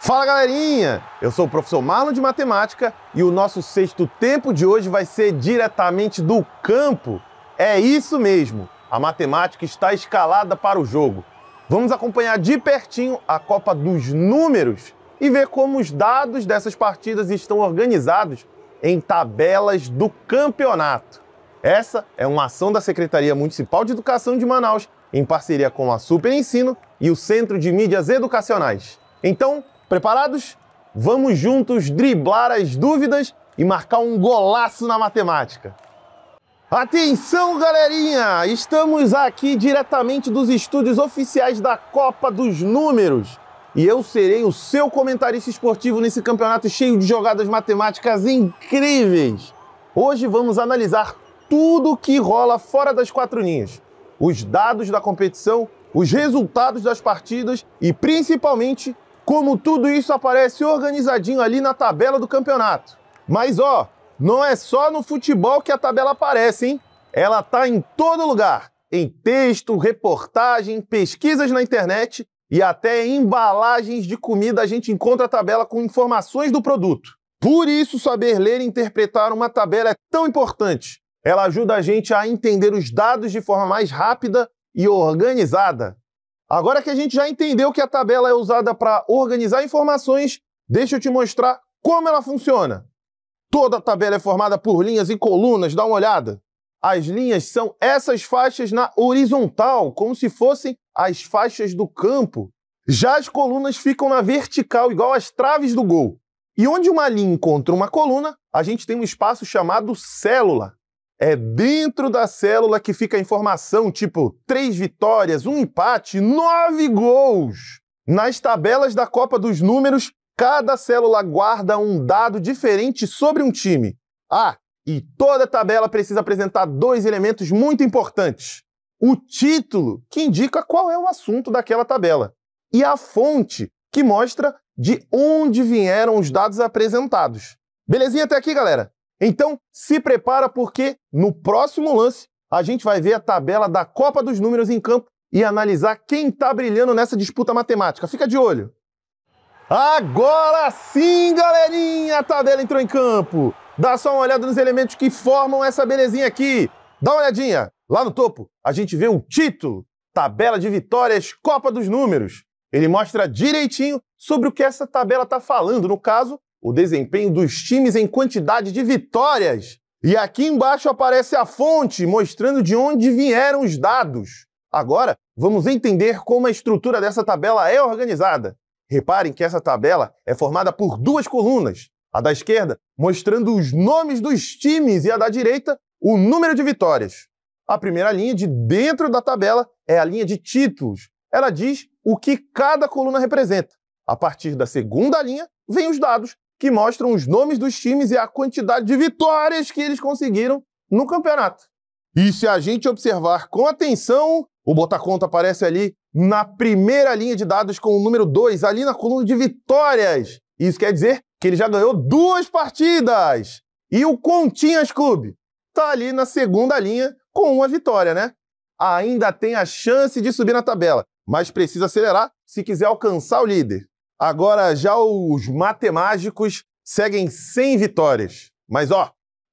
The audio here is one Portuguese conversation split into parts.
Fala galerinha, eu sou o professor Marlon de Matemática e o nosso sexto tempo de hoje vai ser diretamente do campo. É isso mesmo, a matemática está escalada para o jogo. Vamos acompanhar de pertinho a Copa dos Números e ver como os dados dessas partidas estão organizados em tabelas do campeonato. Essa é uma ação da Secretaria Municipal de Educação de Manaus, em parceria com a Super Ensino e o Centro de Mídias Educacionais. Então, preparados? Vamos juntos driblar as dúvidas e marcar um golaço na matemática. Atenção, galerinha! Estamos aqui diretamente dos estúdios oficiais da Copa dos Números. E eu serei o seu comentarista esportivo nesse campeonato cheio de jogadas matemáticas incríveis. Hoje vamos analisar tudo o que rola fora das quatro linhas. Os dados da competição, os resultados das partidas e, principalmente, como tudo isso aparece organizadinho ali na tabela do campeonato. Mas não é só no futebol que a tabela aparece, hein? Ela tá em todo lugar. Em texto, reportagem, pesquisas na internet e até em embalagens de comida a gente encontra a tabela com informações do produto. Por isso, saber ler e interpretar uma tabela é tão importante. Ela ajuda a gente a entender os dados de forma mais rápida e organizada. Agora que a gente já entendeu que a tabela é usada para organizar informações, deixa eu te mostrar como ela funciona. Toda a tabela é formada por linhas e colunas, dá uma olhada. As linhas são essas faixas na horizontal, como se fossem as faixas do campo. Já as colunas ficam na vertical, igual as traves do gol. E onde uma linha encontra uma coluna, a gente tem um espaço chamado célula. É dentro da célula que fica a informação, tipo 3 vitórias, 1 empate, 9 gols. Nas tabelas da Copa dos Números, cada célula guarda um dado diferente sobre um time. E toda tabela precisa apresentar 2 elementos muito importantes. O título, que indica qual é o assunto daquela tabela, e a fonte, que mostra de onde vieram os dados apresentados. Belezinha até aqui, galera? Então, se prepara porque no próximo lance a gente vai ver a tabela da Copa dos Números em campo e analisar quem tá brilhando nessa disputa matemática. Fica de olho! Agora sim, galerinha! A tabela entrou em campo! Dá só uma olhada nos elementos que formam essa belezinha aqui. Dá uma olhadinha! Lá no topo a gente vê o título, Tabela de Vitórias Copa dos Números. Ele mostra direitinho sobre o que essa tabela tá falando, no caso, o desempenho dos times em quantidade de vitórias. E aqui embaixo aparece a fonte, mostrando de onde vieram os dados. Agora, vamos entender como a estrutura dessa tabela é organizada. Reparem que essa tabela é formada por 2 colunas. A da esquerda, mostrando os nomes dos times, e a da direita, o número de vitórias. A primeira linha de dentro da tabela é a linha de títulos. Ela diz o que cada coluna representa. A partir da segunda linha, vem os dados, que mostram os nomes dos times e a quantidade de vitórias que eles conseguiram no campeonato. E se a gente observar com atenção, o Botaconta aparece ali na primeira linha de dados com o número 2, ali na coluna de vitórias. Isso quer dizer que ele já ganhou 2 partidas. E o Continhas Clube está ali na segunda linha com 1 vitória, né? Ainda tem a chance de subir na tabela, mas precisa acelerar se quiser alcançar o líder. Agora já os matemáticos seguem 100 vitórias. Mas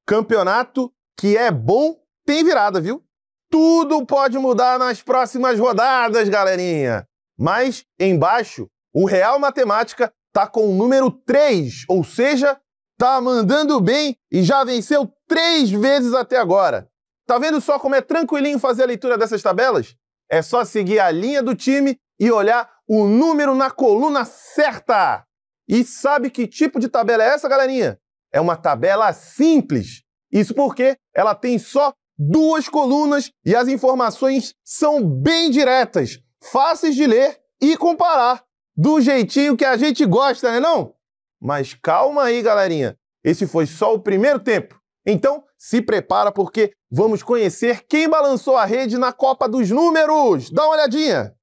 campeonato que é bom tem virada, viu? Tudo pode mudar nas próximas rodadas, galerinha. Mas embaixo, o Real Matemática tá com o número 3, ou seja, tá mandando bem e já venceu 3 vezes até agora. Tá vendo só como é tranquilinho fazer a leitura dessas tabelas? É só seguir a linha do time e olhar o número na coluna certa. E sabe que tipo de tabela é essa, galerinha? É uma tabela simples. Isso porque ela tem só 2 colunas e as informações são bem diretas, fáceis de ler e comparar, do jeitinho que a gente gosta, né não? Mas calma aí, galerinha. Esse foi só o primeiro tempo. Então, se prepara porque vamos conhecer quem balançou a rede na Copa dos Números. Dá uma olhadinha.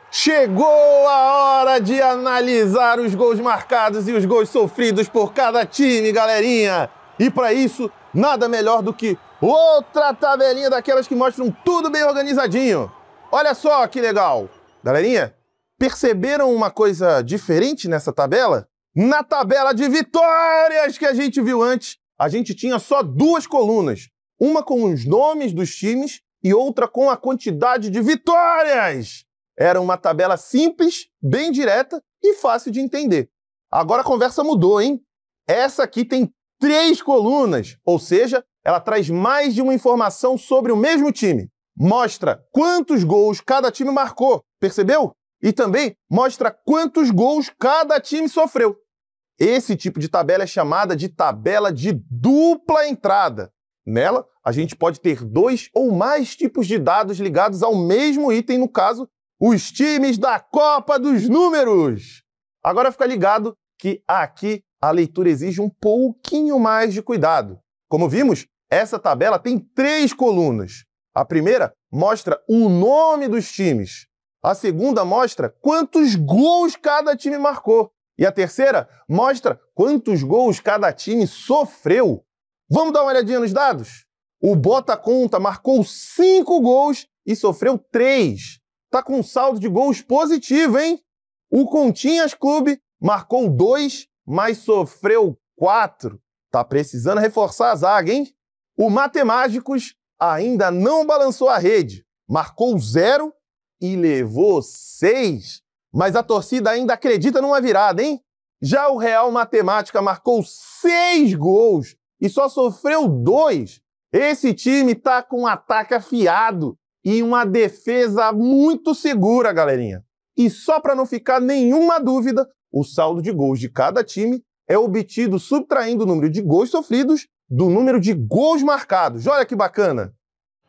Chegou a hora de analisar os gols marcados e os gols sofridos por cada time, galerinha. E para isso, nada melhor do que outra tabelinha daquelas que mostram tudo bem organizadinho. Olha só que legal. Galerinha, perceberam uma coisa diferente nessa tabela? Na tabela de vitórias que a gente viu antes, a gente tinha só duas colunas. Uma com os nomes dos times e outra com a quantidade de vitórias. Era uma tabela simples, bem direta e fácil de entender. Agora a conversa mudou, hein? Essa aqui tem 3 colunas, ou seja, ela traz mais de uma informação sobre o mesmo time. Mostra quantos gols cada time marcou, percebeu? E também mostra quantos gols cada time sofreu. Esse tipo de tabela é chamada de tabela de dupla entrada. Nela, a gente pode ter 2 ou mais tipos de dados ligados ao mesmo item, no caso, os times da Copa dos Números. Agora fica ligado que aqui a leitura exige um pouquinho mais de cuidado. Como vimos, essa tabela tem 3 colunas. A primeira mostra o nome dos times. A segunda mostra quantos gols cada time marcou. E a terceira mostra quantos gols cada time sofreu. Vamos dar uma olhadinha nos dados? O Bota Conta marcou 5 gols e sofreu 3. Tá com um saldo de gols positivo, hein? O Continhas Clube marcou 2, mas sofreu 4. Tá precisando reforçar a zaga, hein? O Matemáticos ainda não balançou a rede. Marcou 0 e levou 6. Mas a torcida ainda acredita numa virada, hein? Já o Real Matemática marcou 6 gols e só sofreu 2. Esse time tá com um ataque afiado e uma defesa muito segura, galerinha. E só para não ficar nenhuma dúvida, o saldo de gols de cada time é obtido subtraindo o número de gols sofridos do número de gols marcados. Olha que bacana!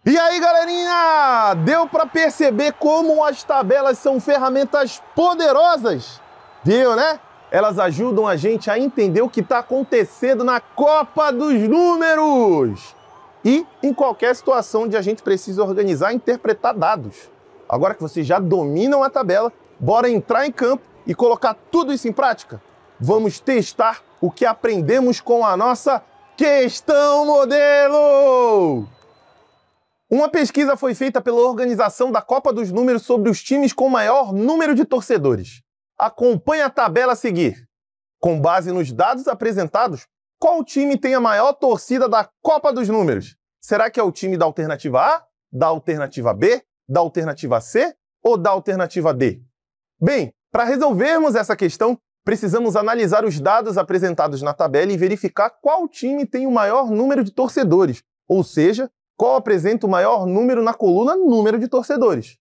E aí, galerinha? Deu para perceber como as tabelas são ferramentas poderosas? Deu, né? Elas ajudam a gente a entender o que está acontecendo na Copa dos Números e em qualquer situação onde a gente precisa organizar e interpretar dados. Agora que vocês já dominam a tabela, bora entrar em campo e colocar tudo isso em prática? Vamos testar o que aprendemos com a nossa questão modelo! Uma pesquisa foi feita pela organização da Copa dos Números sobre os times com maior número de torcedores. Acompanhe a tabela a seguir. Com base nos dados apresentados, qual time tem a maior torcida da Copa dos Números? Será que é o time da alternativa A, da alternativa B, da alternativa C ou da alternativa D? Bem, para resolvermos essa questão, precisamos analisar os dados apresentados na tabela e verificar qual time tem o maior número de torcedores, ou seja, qual apresenta o maior número na coluna número de torcedores.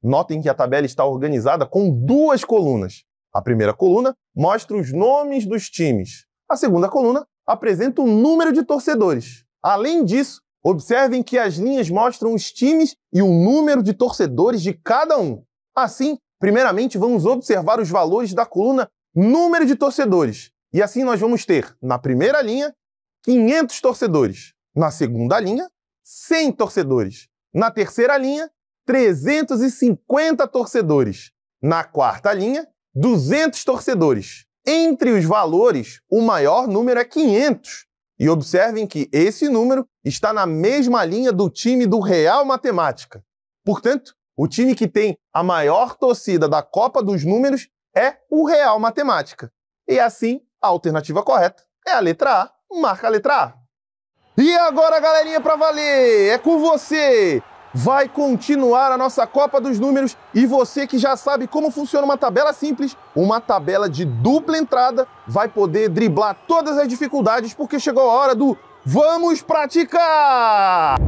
Notem que a tabela está organizada com 2 colunas. A primeira coluna mostra os nomes dos times. A segunda coluna apresenta o número de torcedores. Além disso, observem que as linhas mostram os times e o número de torcedores de cada um. Assim, primeiramente vamos observar os valores da coluna número de torcedores. E assim nós vamos ter, na primeira linha, 500 torcedores. Na segunda linha, 100 torcedores. Na terceira linha, 350 torcedores. Na quarta linha, 200 torcedores. Entre os valores, o maior número é 500. E observem que esse número está na mesma linha do time do Real Matemática. Portanto, o time que tem a maior torcida da Copa dos Números é o Real Matemática. E assim, a alternativa correta é a letra A. Marca a letra A. E agora, galerinha, para valer, é com você! Vai continuar a nossa Copa dos Números e você que já sabe como funciona uma tabela simples, uma tabela de dupla entrada, vai poder driblar todas as dificuldades porque chegou a hora do Vamos Praticar!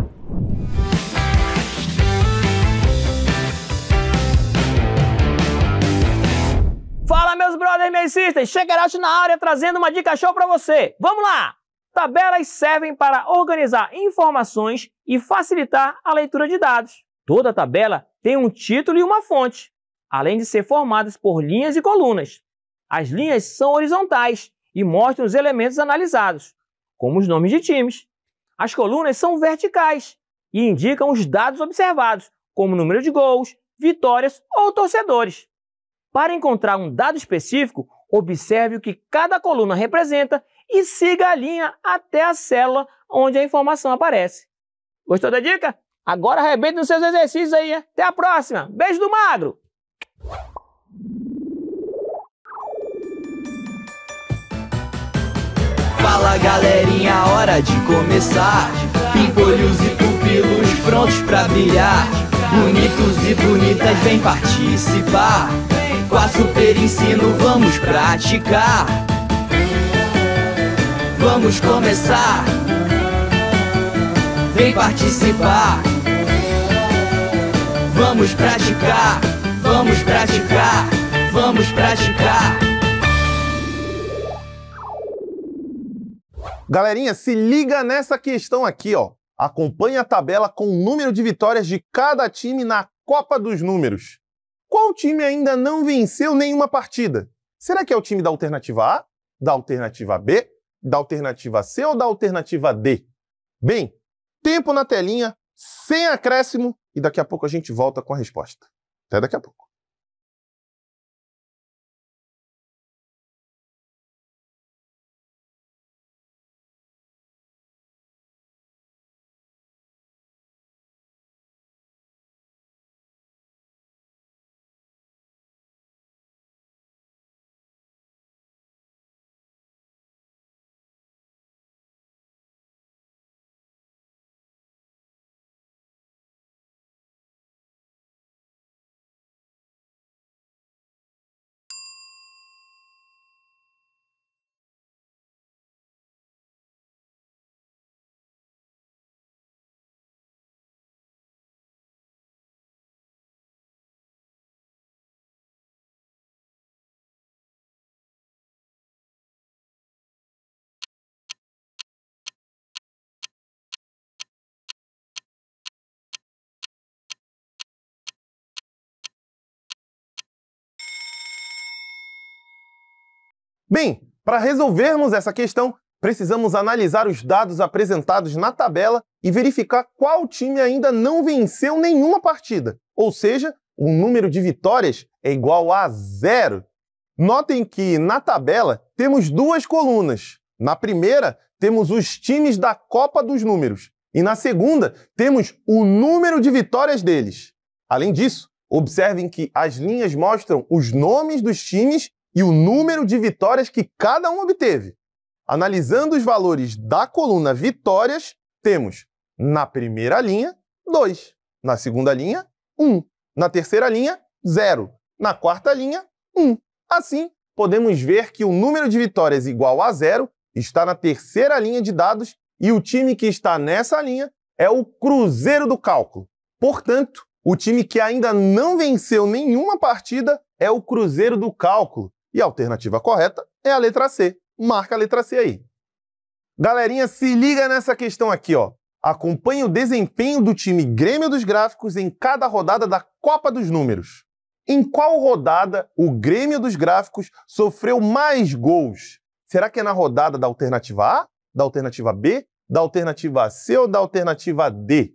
Fala, meus brothers e minhas sisters! Chegarout na área trazendo uma dica show para você! Vamos lá! Tabelas servem para organizar informações e facilitar a leitura de dados. Toda tabela tem um título e uma fonte, além de ser formadas por linhas e colunas. As linhas são horizontais e mostram os elementos analisados, como os nomes de times. As colunas são verticais e indicam os dados observados, como o número de gols, vitórias ou torcedores. Para encontrar um dado específico, observe o que cada coluna representa e siga a linha até a célula onde a informação aparece. Gostou da dica? Agora arrebente nos seus exercícios aí. Até a próxima. Beijo do Magro! Fala galerinha, hora de começar. Pimpolhos e pupilos prontos pra brilhar. Bonitos e bonitas, vem participar. Com a Super Ensino vamos praticar. Vamos começar. Vem participar. Vamos praticar. Vamos praticar. Vamos praticar. Galerinha, se liga nessa questão aqui, ó. Acompanhe a tabela com o número de vitórias de cada time na Copa dos Números. Qual time ainda não venceu nenhuma partida? Será que é o time da alternativa A, da alternativa B, da alternativa C ou da alternativa D? Bem, tempo na telinha, sem acréscimo, e daqui a pouco a gente volta com a resposta. Até daqui a pouco. Bem, para resolvermos essa questão, precisamos analisar os dados apresentados na tabela e verificar qual time ainda não venceu nenhuma partida, ou seja, o número de vitórias é igual a 0. Notem que na tabela temos duas colunas. Na primeira, temos os times da Copa dos Números e na segunda, temos o número de vitórias deles. Além disso, observem que as linhas mostram os nomes dos times e o número de vitórias que cada um obteve. Analisando os valores da coluna vitórias, temos na primeira linha, 2. Na segunda linha, 1. Na terceira linha, 0. Na quarta linha, 1. Assim, podemos ver que o número de vitórias igual a 0 está na terceira linha de dados e o time que está nessa linha é o Cruzeiro do Cálculo. Portanto, o time que ainda não venceu nenhuma partida é o Cruzeiro do Cálculo. E a alternativa correta é a letra C. Marca a letra C aí. Galerinha, se liga nessa questão aqui, ó. Acompanhe o desempenho do time Grêmio dos Gráficos em cada rodada da Copa dos Números. Em qual rodada o Grêmio dos Gráficos sofreu mais gols? Será que é na rodada da alternativa A, da alternativa B, da alternativa C ou da alternativa D?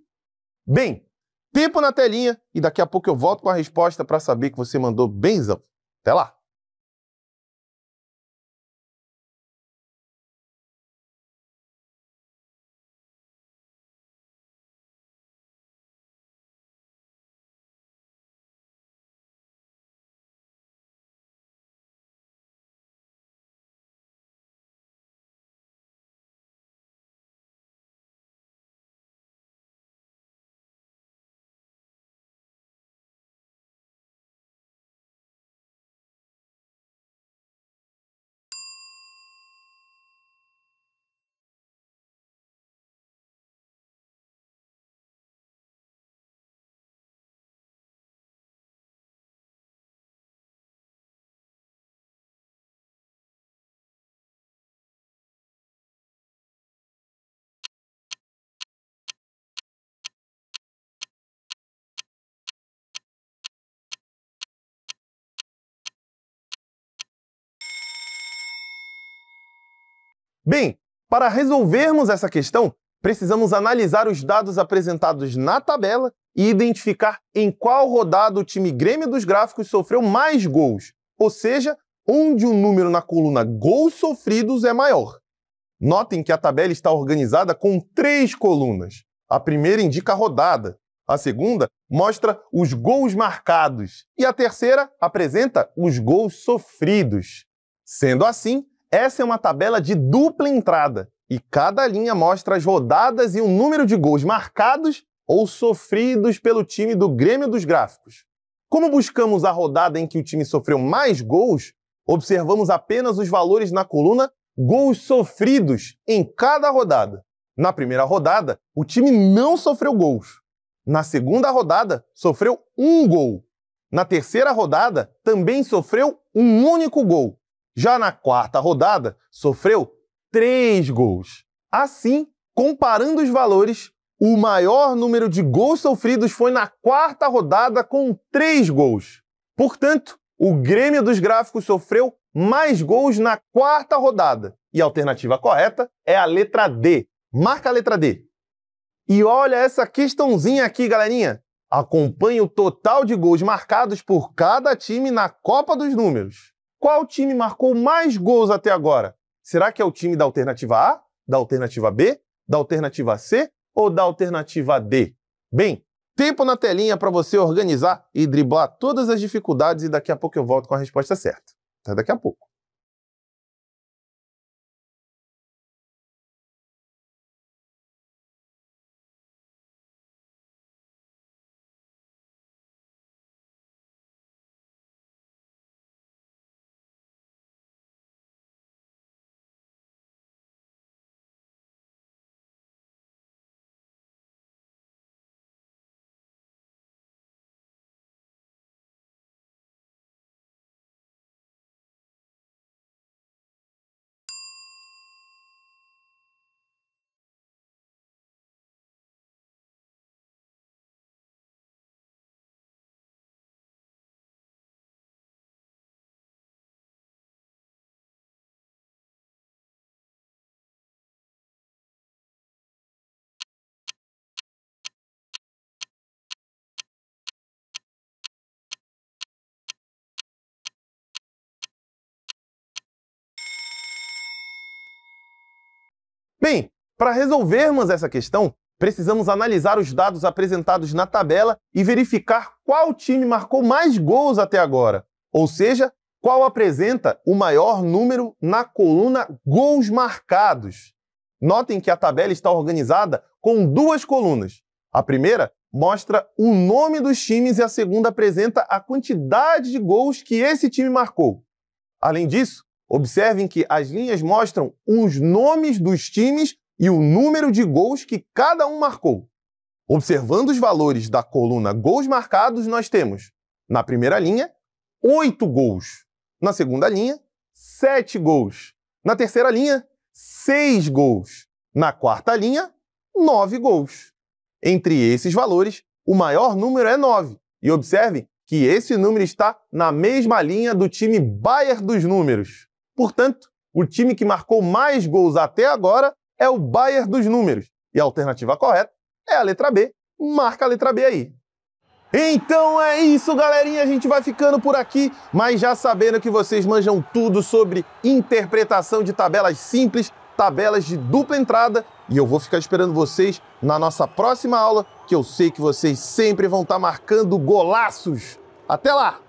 Bem, tempo na telinha e daqui a pouco eu volto com a resposta para saber que você mandou benzão. Até lá! Bem, para resolvermos essa questão, precisamos analisar os dados apresentados na tabela e identificar em qual rodada o time Grêmio dos Gráficos sofreu mais gols, ou seja, onde o número na coluna gols sofridos é maior. Notem que a tabela está organizada com 3 colunas. A primeira indica a rodada, A segunda mostra os gols marcados e a terceira apresenta os gols sofridos. Sendo assim, essa é uma tabela de dupla entrada e cada linha mostra as rodadas e o número de gols marcados ou sofridos pelo time do Grêmio dos Gráficos. Como buscamos a rodada em que o time sofreu mais gols, observamos apenas os valores na coluna gols sofridos em cada rodada. Na primeira rodada, o time não sofreu gols. Na segunda rodada, sofreu um gol. Na terceira rodada, também sofreu um único gol. Já na quarta rodada, sofreu 3 gols. Assim, comparando os valores, o maior número de gols sofridos foi na quarta rodada com 3 gols. Portanto, o Grêmio dos Gráficos sofreu mais gols na quarta rodada. E a alternativa correta é a letra D. Marca a letra D. E olha essa questãozinha aqui, galerinha. Acompanhe o total de gols marcados por cada time na Copa dos Números. Qual time marcou mais gols até agora? Será que é o time da alternativa A, da alternativa B, da alternativa C ou da alternativa D? Bem, tempo na telinha para você organizar e driblar todas as dificuldades e daqui a pouco eu volto com a resposta certa. Até daqui a pouco. Bem, para resolvermos essa questão, precisamos analisar os dados apresentados na tabela e verificar qual time marcou mais gols até agora, ou seja, qual apresenta o maior número na coluna gols marcados. Notem que a tabela está organizada com 2 colunas. A primeira mostra o nome dos times e a segunda apresenta a quantidade de gols que esse time marcou. Além disso, observem que as linhas mostram os nomes dos times e o número de gols que cada um marcou. Observando os valores da coluna gols marcados, nós temos, na primeira linha, 8 gols. Na segunda linha, 7 gols. Na terceira linha, 6 gols. Na quarta linha, 9 gols. Entre esses valores, o maior número é 9. E observem que esse número está na mesma linha do time Bayern dos Números. Portanto, o time que marcou mais gols até agora é o Bayern dos Números. E a alternativa correta é a letra B. Marca a letra B aí. Então é isso, galerinha. A gente vai ficando por aqui, mas já sabendo que vocês manjam tudo sobre interpretação de tabelas simples, tabelas de dupla entrada, e eu vou ficar esperando vocês na nossa próxima aula, que eu sei que vocês sempre vão estar marcando golaços. Até lá!